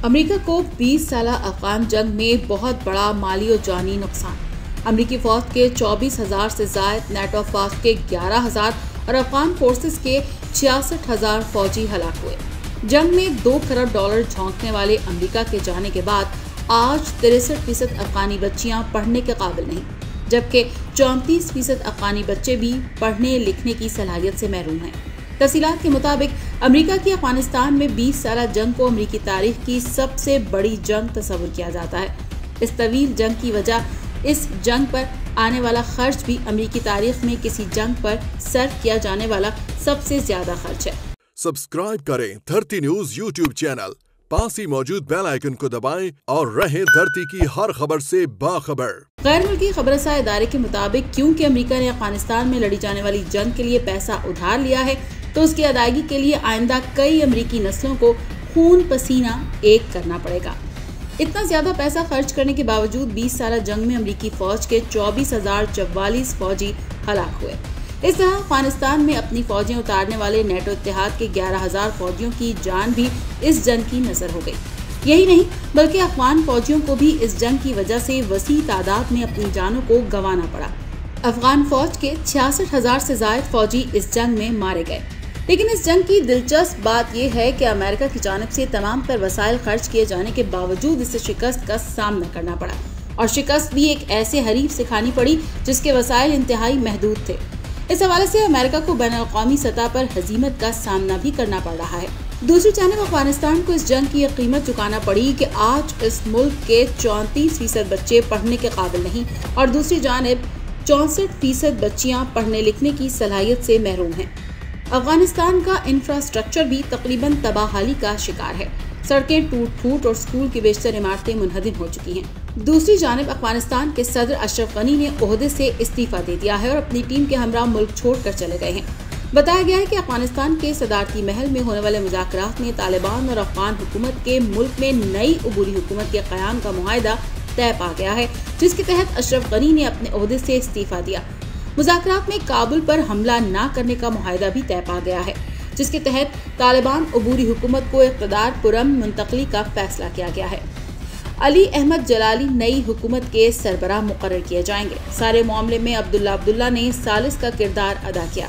America को 20 साल अफगान जंग में बहुत बड़ा माली और जानी नुकसान। अमेरिकी फौज के 24,000 से जायद, नेटो फौज के 11,000 और अफगान फोर्सेस के 66,000 फौजी हलाक हुए। जंग में $2 करोड़ झोंकने वाले अमेरिका के जाने के बाद आज 63% अफगानी बच्चियां पढ़ने के काबिल नहीं, जबकि 34% अफगानी बच्चे भी पढ़ने लिखने की सलाहियत से महरूम हैं। तफसीलात के मुताबिक अमेरिका की अफगानिस्तान में 20 साल जंग को अमेरिकी तारीख की सबसे बड़ी जंग तस्वुर किया जाता है। इस तवील जंग की वजह इस जंग पर आने वाला खर्च भी अमेरिकी तारीख में किसी जंग पर सर्व किया जाने वाला सबसे ज्यादा खर्च है। सब्सक्राइब करें धरती न्यूज यूट्यूब चैनल, पास ही मौजूद बेल आइकन को दबाएं और रहें धरती की हर खबर से बाखबर। गैर मुल्की खबरसां इदारे के मुताबिक क्योंकि अमेरिका ने अफगानिस्तान में लड़ी जाने वाली जंग के लिए पैसा उधार लिया है, तो उसकी अदायगी के लिए आइंदा कई अमेरिकी नस्लों को खून पसीना एक करना पड़ेगा। इतना ज्यादा पैसा खर्च करने के बावजूद 20 साल जंग में अमेरिकी फौज के 24,044 फौजी हलाक हुए। इस तरह अफगानिस्तान में अपनी फौजें उतारने वाले नेटो इत्तेहाद के 11,000 फौजियों की जान भी इस जंग की नजर हो गई। यही नहीं बल्कि अफगान फौजियों को भी इस जंग की वजह से वसी तादाद में अपनी जानों को गंवाना पड़ा। अफगान फौज के 66,000 से ज्यादा फौजी इस जंग में मारे गए। लेकिन इस जंग की दिलचस्प बात यह है कि अमेरिका की जानिब से तमाम तर वसाइल खर्च किए जाने के बावजूद इसे शिकस्त का सामना करना पड़ा, और शिकस्त भी एक ऐसे हरीफ से खानी पड़ी जिसके वसाइल इंतहाई महदूद थे। इस हवाले से अमेरिका को बैनुल-अक़वामी सतह पर हजीमत का सामना भी करना पड़ रहा है। दूसरी जानिब अफगानिस्तान को इस जंग की यह कीमत चुकाना पड़ी कि आज इस मुल्क के 34% बच्चे पढ़ने के काबिल नहीं, और दूसरी जानिब 64% बच्चियां पढ़ने लिखने की सलाहियत से महरूम हैं। अफगानिस्तान का इंफ्रास्ट्रक्चर भी तकरीबन तबाहाली का शिकार है। सड़कें टूट फूट और स्कूल की बेशतर इमारतें मुनहदिम हो चुकी हैं। दूसरी जानिब अफगानिस्तान के सदर अशरफ गनी ने ओहदे से इस्तीफा दे दिया है और अपनी टीम के हमरा मुल्क छोड़कर चले गए हैं। बताया गया है कि अफगानिस्तान के सदारती महल में होने वाले मुज़ाकरात में तालिबान और अफगान हुकूमत के मुल्क में नई अबूरी हुकूमत के क़याम का मुआहिदा तय पा गया है, जिसके तहत अशरफ गनी ने अपने ओहदे से इस्तीफा दिया। मुज़ाकरात में काबुल पर हमला न करने का मुआहिदा भी तय पा गया है, जिसके तहत तालिबान अबूरी हुकूमत को इक़्तिदार पुरम मुंतकली का फैसला किया गया है। अली अहमद जलाली नई हुकूमत के सरबराह मुकर्रर किए जाएंगे। सारे मामले में अब्दुल्ला ने सालिस का किरदार अदा किया।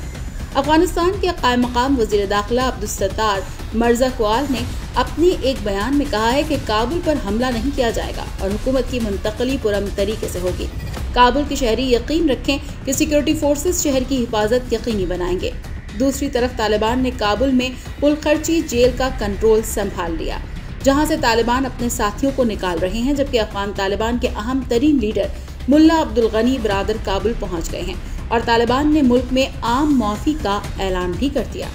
अफगानिस्तान के कायम मकाम वज़ीर दाखिला अब्दुस्सत्तार मरज़ाक़वाल ने अपने एक बयान में कहा है कि काबुल पर हमला नहीं किया जाएगा और हुकूमत की मुंतकली पुरम तरीके से होगी। काबुल के शहरी यकीन रखें कि सिक्योरिटी फोर्सेस शहर की हिफाजत यकीनी बनाएंगे। दूसरी तरफ तालिबान ने काबुल में पुलखर्ची जेल का कंट्रोल संभाल लिया, जहां से तालिबान अपने साथियों को निकाल रहे हैं, जबकि अफगान तालिबान के अहम तरीन लीडर मुल्ला अब्दुल गनी बरादर काबुल पहुंच गए हैं और तालिबान ने मुल्क में आम माफी का ऐलान भी कर दिया।